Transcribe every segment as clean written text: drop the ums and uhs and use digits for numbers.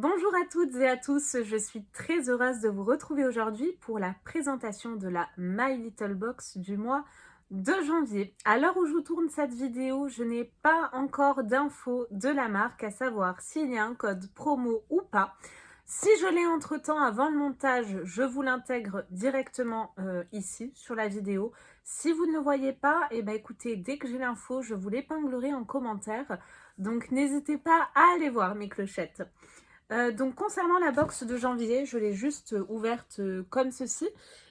Bonjour à toutes et à tous, je suis très heureuse de vous retrouver aujourd'hui pour la présentation de la My Little Box du mois de janvier. À l'heure où je vous tourne cette vidéo, je n'ai pas encore d'infos de la marque, à savoir s'il y a un code promo ou pas. Si je l'ai entre-temps avant le montage, je vous l'intègre directement ici sur la vidéo. Si vous ne le voyez pas, écoutez, dès que j'ai l'info, je vous l'épinglerai en commentaire. Donc n'hésitez pas à aller voir mes clochettes. Donc concernant la box de janvier, je l'ai juste ouverte comme ceci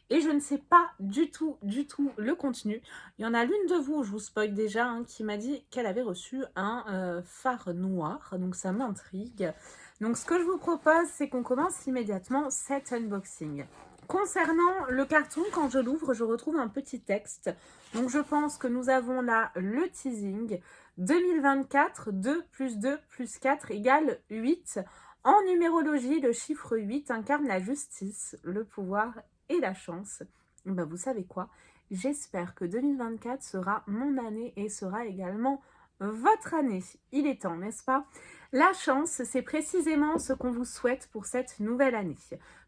et je ne sais pas du tout le contenu. Il y en a l'une de vous, je vous spoil déjà, hein, qui m'a dit qu'elle avait reçu un phare noir, donc ça m'intrigue. Donc ce que je vous propose, c'est qu'on commence immédiatement cet unboxing. Concernant le carton, quand je l'ouvre, je retrouve un petit texte. Donc je pense que nous avons là le teasing. 2024, 2 plus 2 plus 4 égale 8. En numérologie, le chiffre 8 incarne la justice, le pouvoir et la chance. Ben, vous savez quoi? J'espère que 2024 sera mon année et sera également votre année. Il est temps, n'est-ce pas? La chance, c'est précisément ce qu'on vous souhaite pour cette nouvelle année.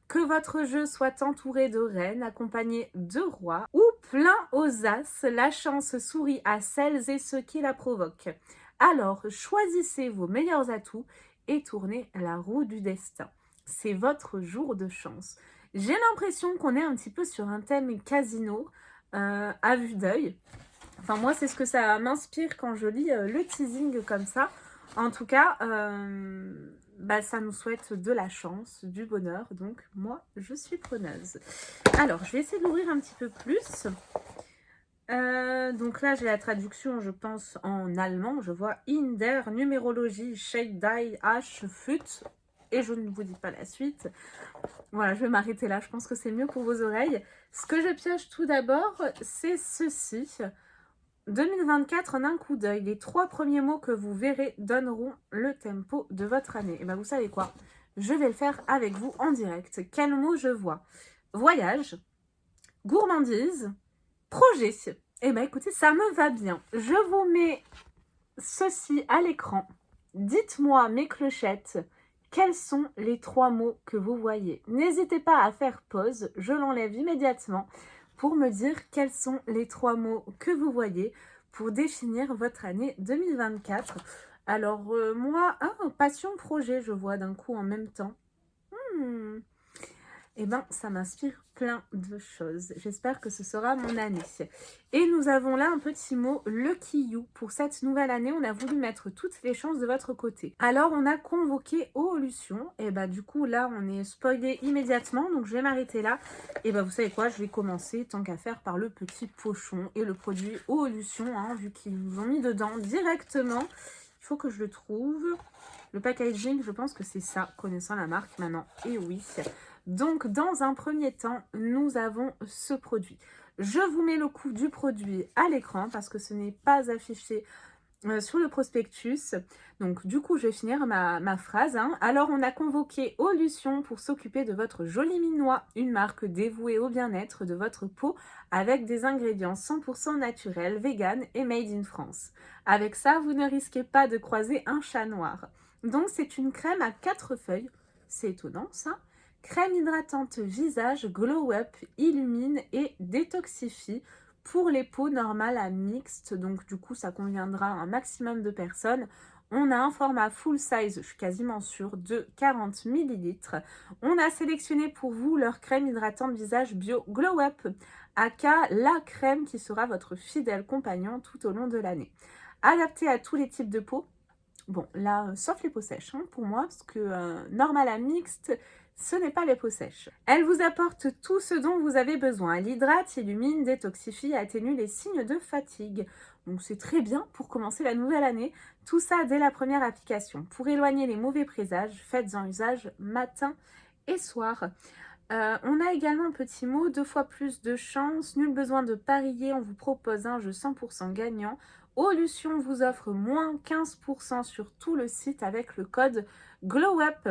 Que votre jeu soit entouré de reines, accompagné de rois ou plein aux as, la chance sourit à celles et ceux qui la provoquent. Alors, choisissez vos meilleurs atouts et tournez la roue du destin. C'est votre jour de chance. J'ai l'impression qu'on est un petit peu sur un thème casino à vue d'œil. Enfin, moi, c'est ce que ça m'inspire quand je lis le teasing comme ça. En tout cas, ça nous souhaite de la chance, du bonheur. Donc, moi, je suis preneuse. Alors, je vais essayer de l'ouvrir un petit peu plus. Donc là, j'ai la traduction, je pense, en allemand. Je vois In der Numérologie, Shade Die, H, Fut. Et je ne vous dis pas la suite. Voilà, je vais m'arrêter là. Je pense que c'est mieux pour vos oreilles. Ce que je pioche tout d'abord, c'est ceci. 2024 en un coup d'œil. Les 3 premiers mots que vous verrez donneront le tempo de votre année. Et bien, vous savez quoi? Je vais le faire avec vous en direct. Quels mots je vois? Voyage, gourmandise, projet. Eh bien, écoutez, ça me va bien. Je vous mets ceci à l'écran. Dites-moi, mes clochettes, quels sont les 3 mots que vous voyez? N'hésitez pas à faire pause, je l'enlève immédiatement pour me dire quels sont les 3 mots que vous voyez pour définir votre année 2024. Alors, moi, passion, projet, je vois d'un coup en même temps. Eh bien, ça m'inspire plein de choses. J'espère que ce sera mon année. Et nous avons là un petit mot, Lucky You. Pour cette nouvelle année, on a voulu mettre toutes les chances de votre côté. Alors, on a convoqué Oolution. Et du coup, là, on est spoilé immédiatement. Donc, je vais m'arrêter là. Et vous savez quoi? Je vais commencer, tant qu'à faire, par le petit pochon et le produit Oolution, hein, vu qu'ils nous ont mis dedans directement. Il faut que je le trouve. Le packaging, je pense que c'est ça, connaissant la marque maintenant. Et oui. Donc, dans un premier temps, nous avons ce produit. Je vous mets le coût du produit à l'écran parce que ce n'est pas affiché sur le prospectus. Donc, du coup, je vais finir ma phrase. Hein. Alors, on a convoqué Oolution pour s'occuper de votre joli minois, une marque dévouée au bien-être de votre peau avec des ingrédients 100% naturels, vegan et made in France. Avec ça, vous ne risquez pas de croiser un chat noir. Donc, c'est une crème à 4 feuilles. C'est étonnant, ça. Crème hydratante visage, glow up, illumine et détoxifie pour les peaux normales à mixtes. Donc du coup, ça conviendra à un maximum de personnes. On a un format full size, je suis quasiment sûre, de 40 ml. On a sélectionné pour vous leur crème hydratante visage bio Glow Up, aka la crème qui sera votre fidèle compagnon tout au long de l'année. Adaptée à tous les types de peau. Bon, là, sauf les peaux sèches, hein, pour moi, parce que normal à mixte, ce n'est pas les peaux sèches. Elle vous apporte tout ce dont vous avez besoin. Elle hydrate, illumine, détoxifie, atténue les signes de fatigue. Donc c'est très bien pour commencer la nouvelle année. Tout ça dès la première application. Pour éloigner les mauvais présages, faites-en usage matin et soir. On a également un petit mot, 2 fois plus de chance, nul besoin de parier, on vous propose un jeu 100% gagnant. Oolution vous offre moins 15% sur tout le site avec le code GLOWUP.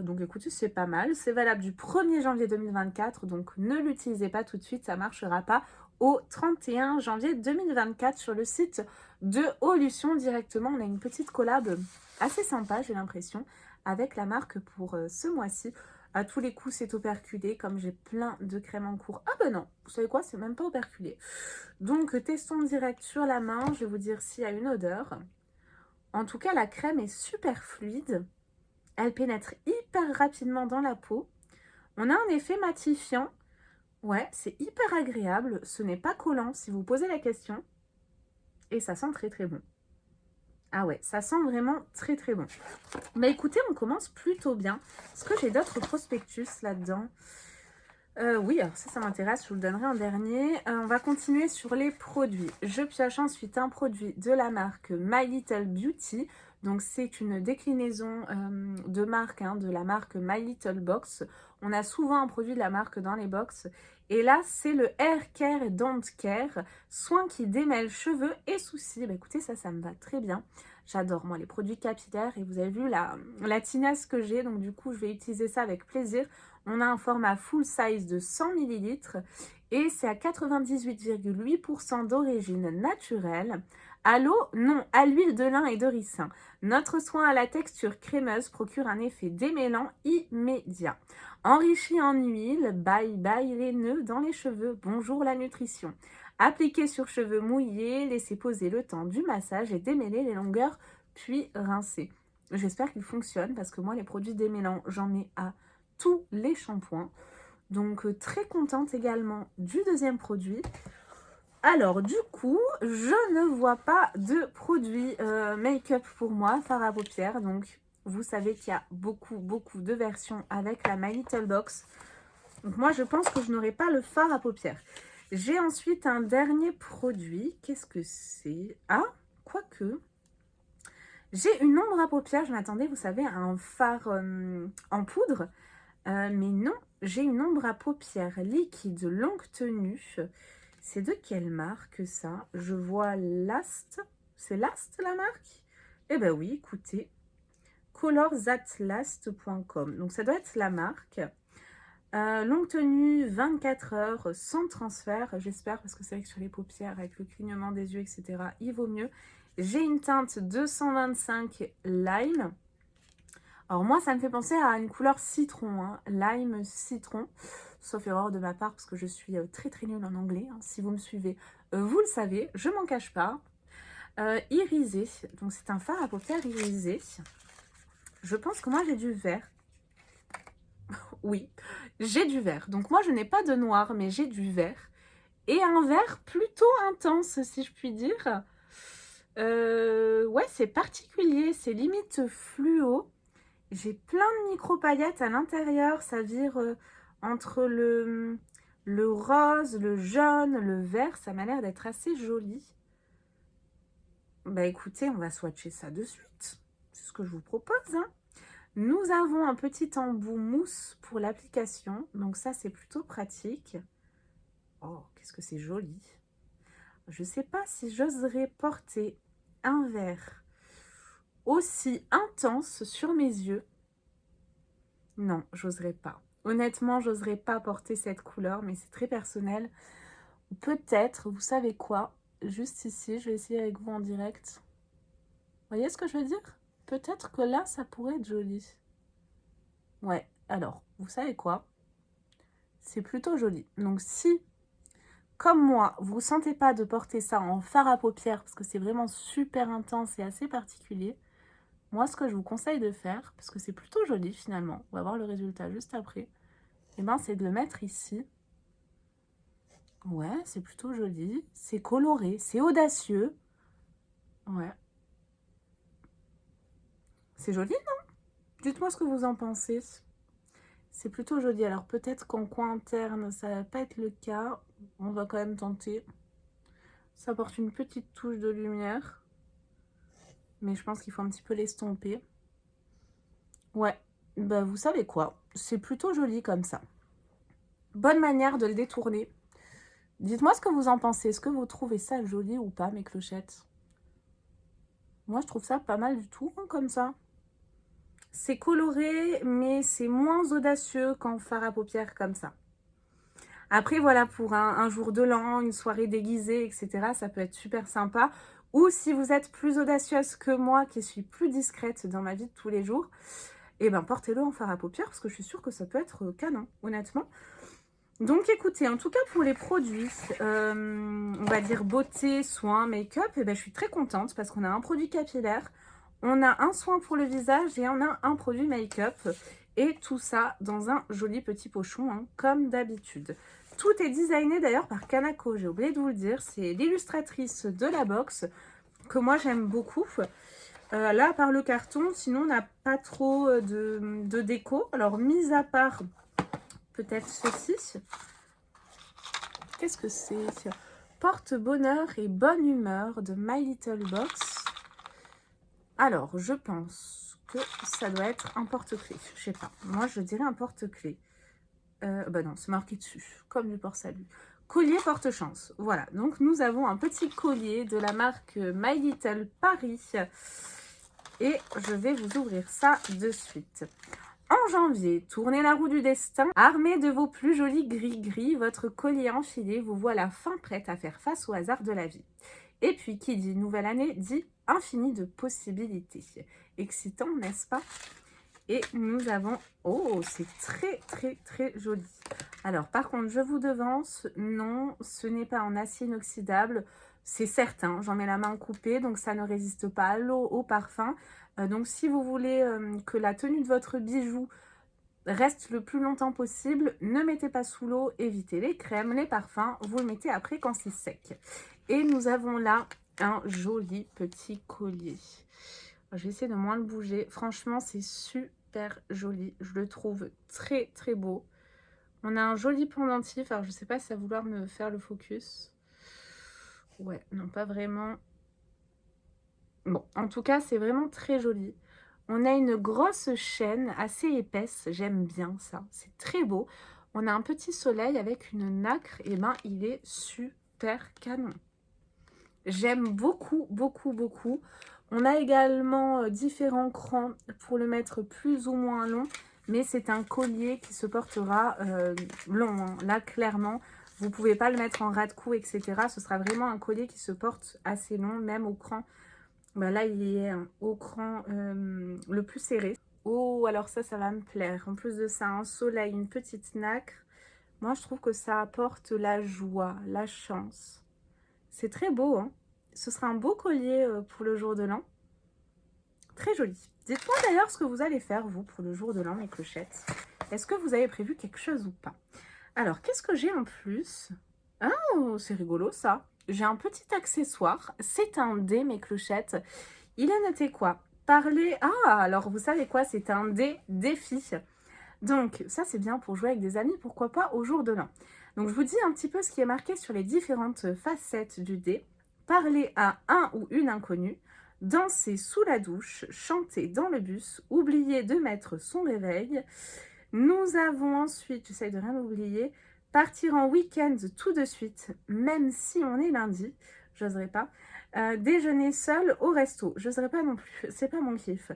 Donc écoutez, c'est pas mal. C'est valable du 1er janvier 2024, donc ne l'utilisez pas tout de suite, ça ne marchera pas au 31 janvier 2024 sur le site de Oolution directement. On a une petite collab assez sympa, j'ai l'impression, avec la marque pour ce mois-ci. À tous les coups, c'est operculé, comme j'ai plein de crèmes en cours. Ah ben non, vous savez quoi, c'est même pas operculé. Donc, testons direct sur la main. Je vais vous dire s'il y a une odeur. En tout cas, la crème est super fluide. Elle pénètre hyper rapidement dans la peau. On a un effet matifiant. Ouais, c'est hyper agréable. Ce n'est pas collant si vous posez la question. Et ça sent très très bon. Ah ouais, ça sent vraiment très très bon. Bah écoutez, on commence plutôt bien. Est-ce que j'ai d'autres prospectus là-dedans? Oui, alors ça m'intéresse, je vous le donnerai en dernier. On va continuer sur les produits. Je pioche ensuite un produit de la marque My Little Beauty. Donc c'est une déclinaison de marque, de la marque My Little Box. On a souvent un produit de la marque dans les box. Et là, c'est le Hair Care Don't Care, soin qui démêle cheveux et soucis. Bah écoutez, ça me va très bien. J'adore, moi, les produits capillaires. Et vous avez vu la tinasse que j'ai. Donc, du coup, je vais utiliser ça avec plaisir. On a un format full size de 100 ml. Et c'est à 98,8% d'origine naturelle. À l'eau, non, à l'huile de lin et de ricin. Notre soin à la texture crémeuse procure un effet démêlant immédiat. Enrichi en huile, bye bye les nœuds dans les cheveux, bonjour la nutrition. Appliquez sur cheveux mouillés, laissez poser le temps du massage et démêler les longueurs, puis rincer. J'espère qu'il fonctionne parce que moi, les produits démêlants, j'en ai à tous les shampoings. Donc, très contente également du deuxième produit. Alors, du coup, je ne vois pas de produit make-up pour moi, fard à paupières. Donc, vous savez qu'il y a beaucoup de versions avec la My Little Box. Donc, moi, je pense que je n'aurai pas le fard à paupières. J'ai ensuite un dernier produit. Qu'est-ce que c'est? Ah, quoique. J'ai une ombre à paupières. Je m'attendais, vous savez, à un fard en poudre. Mais non, j'ai une ombre à paupières liquide longue tenue. C'est de quelle marque ça? Je vois Last. C'est Last la marque? Eh ben oui, écoutez. colorsatlast.com. Donc ça doit être la marque. Longue tenue, 24 heures, sans transfert, j'espère, parce que c'est vrai que sur les paupières, avec le clignement des yeux, etc., il vaut mieux. J'ai une teinte 225 Lime. Alors moi, ça me fait penser à une couleur citron, lime citron, sauf erreur de ma part, parce que je suis très nulle en anglais. Si vous me suivez, vous le savez, je m'en cache pas. Irisé, donc c'est un fard à paupières irisé. Je pense que moi, j'ai du vert. Oui, j'ai du vert. Donc moi, je n'ai pas de noir, mais j'ai du vert. Et un vert plutôt intense, si je puis dire. Ouais, c'est particulier, c'est limite fluo. J'ai plein de micro-paillettes à l'intérieur. Ça vire entre le rose, le jaune, le vert. Ça m'a l'air d'être assez joli. Bah écoutez, on va swatcher ça de suite. C'est ce que je vous propose, Nous avons un petit embout mousse pour l'application. Donc ça, c'est plutôt pratique. Oh, qu'est-ce que c'est joli. Je ne sais pas si j'oserais porter un vert aussi intense sur mes yeux. Non, j'oserais pas. Honnêtement, j'oserais pas porter cette couleur, mais c'est très personnel. Peut-être, vous savez quoi? Juste ici, je vais essayer avec vous en direct. Vous voyez ce que je veux dire? Peut-être que là, ça pourrait être joli. Ouais, alors, vous savez quoi? C'est plutôt joli. Donc si, comme moi, vous ne sentez pas de porter ça en fard à paupières, parce que c'est vraiment super intense et assez particulier, moi, ce que je vous conseille de faire, parce que c'est plutôt joli finalement, on va voir le résultat juste après, et ben, c'est de le mettre ici. Ouais, c'est plutôt joli, c'est coloré, c'est audacieux. Ouais. C'est joli, non? Dites-moi ce que vous en pensez. C'est plutôt joli. Alors peut-être qu'en coin interne, ça va pas être le cas. On va quand même tenter. Ça apporte une petite touche de lumière. Mais je pense qu'il faut un petit peu l'estomper. Ouais, bah vous savez quoi? C'est plutôt joli comme ça. Bonne manière de le détourner. Dites-moi ce que vous en pensez. Est-ce que vous trouvez ça joli ou pas, mes clochettes? Moi, je trouve ça pas mal du tout, comme ça. C'est coloré, mais c'est moins audacieux qu'en fard à paupières comme ça. Après, voilà, pour un jour de l'an, une soirée déguisée, etc., ça peut être super sympa. Ou si vous êtes plus audacieuse que moi, qui suis plus discrète dans ma vie de tous les jours, et ben portez-le en fard à paupières parce que je suis sûre que ça peut être canon, honnêtement. Donc écoutez, en tout cas pour les produits, on va dire beauté, soins, make-up, et ben, je suis très contente parce qu'on a un produit capillaire, on a un soin pour le visage et on a un produit make-up. Et tout ça dans un joli petit pochon, hein, comme d'habitude. Tout est designé d'ailleurs par Kanako, j'ai oublié de vous le dire. C'est l'illustratrice de la box que moi j'aime beaucoup. Là, par le carton, sinon on n'a pas trop de déco. Alors, mis à part peut-être ceci. Qu'est-ce que c'est? Porte-bonheur et bonne humeur de My Little Box. Alors, je pense que ça doit être un porte-clés. Je sais pas. Moi, je dirais un porte-clés. Bah non, c'est marqué dessus, comme du port-salut. Collier porte-chance. Voilà, donc nous avons un petit collier de la marque My Little Paris. Et je vais vous ouvrir ça de suite. En janvier, tournez la roue du destin. Armé de vos plus jolis gris-gris, votre collier enfilé, vous voilà fin prête à faire face au hasard de la vie. Et puis, qui dit nouvelle année, dit infini de possibilités. Excitant, n'est-ce pas? Et nous avons... Oh, c'est très, très, très joli. Alors, par contre, je vous devance. Non, ce n'est pas en acier inoxydable. C'est certain, j'en mets la main coupée, donc ça ne résiste pas à l'eau, au parfum. Donc, si vous voulez que la tenue de votre bijou reste le plus longtemps possible, ne mettez pas sous l'eau, évitez les crèmes, les parfums. Vous le mettez après quand c'est sec. Et nous avons là un joli petit collier. Je vais essayer de moins le bouger. Franchement, c'est super joli. Je le trouve très, très beau. On a un joli pendentif. Alors, je ne sais pas si ça va vouloir me faire le focus. Ouais, non, pas vraiment. Bon, en tout cas, c'est vraiment très joli. On a une grosse chaîne assez épaisse. J'aime bien ça. C'est très beau. On a un petit soleil avec une nacre. Et ben, il est super canon. J'aime beaucoup, beaucoup, beaucoup. On a également différents crans pour le mettre plus ou moins long. Mais c'est un collier qui se portera long. Hein. Là, clairement, vous ne pouvez pas le mettre en ras de cou, etc. Ce sera vraiment un collier qui se porte assez long, même au cran. Ben là, il y est au cran le plus serré. Oh, alors ça va me plaire. En plus de ça, un soleil, une petite nacre. Moi, je trouve que ça apporte la joie, la chance. C'est très beau, hein. Ce sera un beau collier pour le jour de l'an. Très joli. Dites-moi d'ailleurs ce que vous allez faire, vous, pour le jour de l'an, mes clochettes. Est-ce que vous avez prévu quelque chose ou pas? Alors, qu'est-ce que j'ai en plus? Oh, c'est rigolo, ça. J'ai un petit accessoire. C'est un dé, mes clochettes. Il est noté quoi? Parler... Ah, alors, vous savez quoi? C'est un dé défi. Donc, ça, c'est bien pour jouer avec des amis. Pourquoi pas au jour de l'an? Donc, je vous dis un petit peu ce qui est marqué sur les différentes facettes du dé. Parler à un ou une inconnue, danser sous la douche, chanter dans le bus, oublier de mettre son réveil. Nous avons ensuite, j'essaie de rien oublier, partir en week-end tout de suite, même si on est lundi, j'oserais pas. Déjeuner seul au resto, j'oserais pas non plus, c'est pas mon kiff.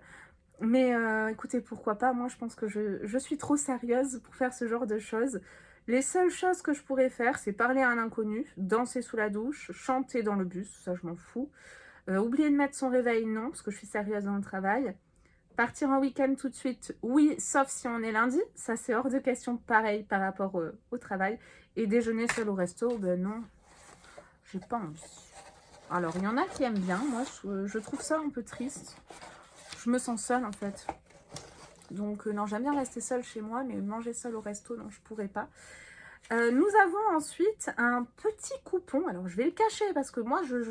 Mais écoutez, pourquoi pas, moi je pense que je suis trop sérieuse pour faire ce genre de choses. Les seules choses que je pourrais faire, c'est parler à un inconnu, danser sous la douche, chanter dans le bus, ça je m'en fous. Oublier de mettre son réveil, non, parce que je suis sérieuse dans le travail. Partir en week-end tout de suite, oui, sauf si on est lundi. Ça, c'est hors de question, pareil, par rapport au travail. Et déjeuner seul au resto, ben non, j'ai pas envie. Alors, il y en a qui aiment bien. Moi, je trouve ça un peu triste. Je me sens seule, en fait. Donc, non, j'aime bien rester seule chez moi, mais manger seule au resto, non, je pourrais pas. Nous avons ensuite un petit coupon. Alors, je vais le cacher parce que moi, je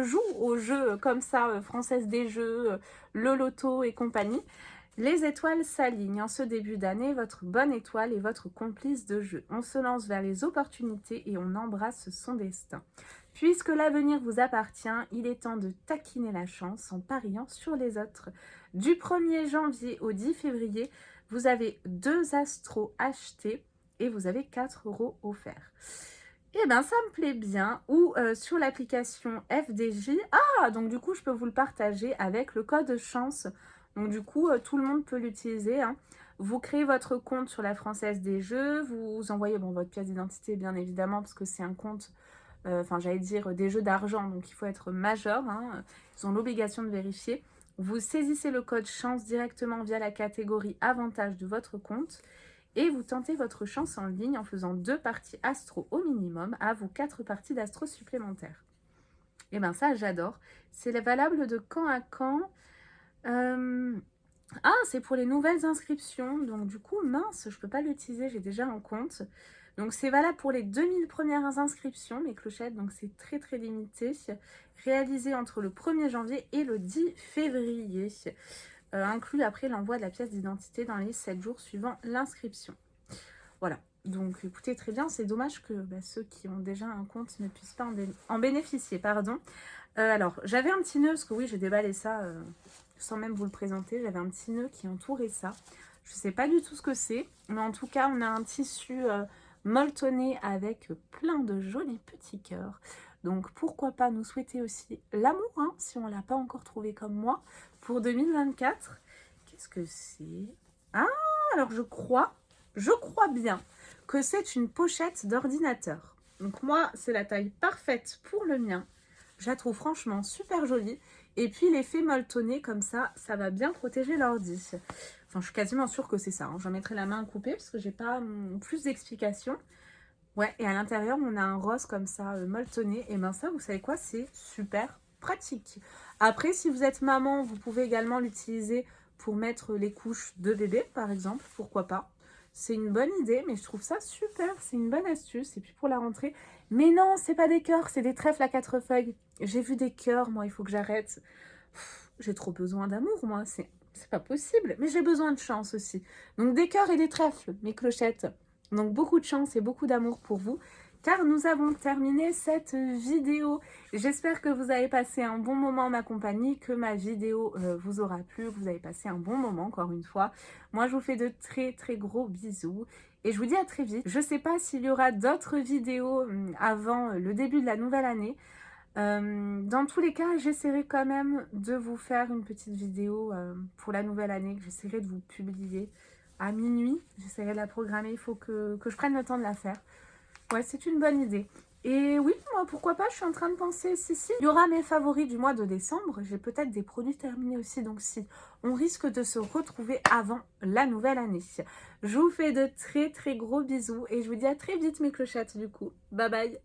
joue aux jeux comme ça, Française des Jeux, le loto et compagnie. Les étoiles s'alignent. En ce début d'année, votre bonne étoile est votre complice de jeu. On se lance vers les opportunités et on embrasse son destin. Puisque l'avenir vous appartient, il est temps de taquiner la chance en pariant sur les autres. Du 1er janvier au 10 février, vous avez 2 astros achetés et vous avez 4 € offerts. Eh bien, ça me plaît bien. Ou sur l'application FDJ. Ah, donc du coup, je peux vous le partager avec le code chance. Donc du coup, tout le monde peut l'utiliser. Hein. Vous créez votre compte sur la Française des Jeux. Vous envoyez votre pièce d'identité, bien évidemment, parce que c'est un compte, j'allais dire des jeux d'argent. Donc il faut être majeur. Hein. Ils ont l'obligation de vérifier. Vous saisissez le code chance directement via la catégorie avantages de votre compte et vous tentez votre chance en ligne en faisant 2 parties astro au minimum, à vous 4 parties d'astro supplémentaires. Et ben ça, j'adore. C'est valable de quand à quand? Ah, c'est pour les nouvelles inscriptions. Donc du coup, mince, je peux pas l'utiliser, j'ai déjà un compte. Donc c'est valable pour les 2000 premières inscriptions, mes clochettes. Donc c'est très très limité. Réalisé entre le 1er janvier et le 10 février. Inclus après l'envoi de la pièce d'identité dans les 7 jours suivant l'inscription. Voilà. Donc écoutez, très bien. C'est dommage que ceux qui ont déjà un compte ne puissent pas en bénéficier. Pardon. Alors, j'avais un petit nœud, parce que oui, j'ai déballé ça sans même vous le présenter. J'avais un petit nœud qui entourait ça. Je ne sais pas du tout ce que c'est, mais en tout cas, on a un tissu molletonné avec plein de jolis petits cœurs. Donc, pourquoi pas nous souhaiter aussi l'amour, hein, si on ne l'a pas encore trouvé comme moi, pour 2024. Qu'est-ce que c'est? Ah, alors je crois bien que c'est une pochette d'ordinateur. Donc moi, c'est la taille parfaite pour le mien. Je la trouve franchement super jolie. Et puis l'effet molletonné comme ça va bien protéger l'ordi. Enfin, je suis quasiment sûre que c'est ça. Hein. J'en mettrai la main à couper parce que j'ai pas plus d'explications. Ouais, et à l'intérieur, on a un rose comme ça, molletonné. Et ben ça, vous savez quoi? C'est super pratique. Après, si vous êtes maman, vous pouvez également l'utiliser pour mettre les couches de bébé, par exemple. Pourquoi pas? C'est une bonne idée, mais je trouve ça super. C'est une bonne astuce. Et puis pour la rentrée... Mais non, c'est pas des cœurs, c'est des trèfles à 4 feuilles. J'ai vu des cœurs, moi, il faut que j'arrête. J'ai trop besoin d'amour, moi. C'est pas possible. Mais j'ai besoin de chance aussi. Donc des cœurs et des trèfles, mes clochettes. Donc beaucoup de chance et beaucoup d'amour pour vous. Car nous avons terminé cette vidéo. J'espère que vous avez passé un bon moment en ma compagnie, que ma vidéo vous aura plu, que vous avez passé un bon moment encore une fois. Moi, je vous fais de très très gros bisous. Et je vous dis à très vite. Je ne sais pas s'il y aura d'autres vidéos avant le début de la nouvelle année. Dans tous les cas, j'essaierai quand même de vous faire une petite vidéo pour la nouvelle année que j'essaierai de vous publier à minuit. J'essaierai de la programmer. Il faut que je prenne le temps de la faire. Ouais, c'est une bonne idée. Et oui, moi, pourquoi pas, je suis en train de penser, si, il y aura mes favoris du mois de décembre. J'ai peut-être des produits terminés aussi, donc si, on risque de se retrouver avant la nouvelle année. Je vous fais de très très gros bisous et je vous dis à très vite mes clochettes du coup. Bye bye.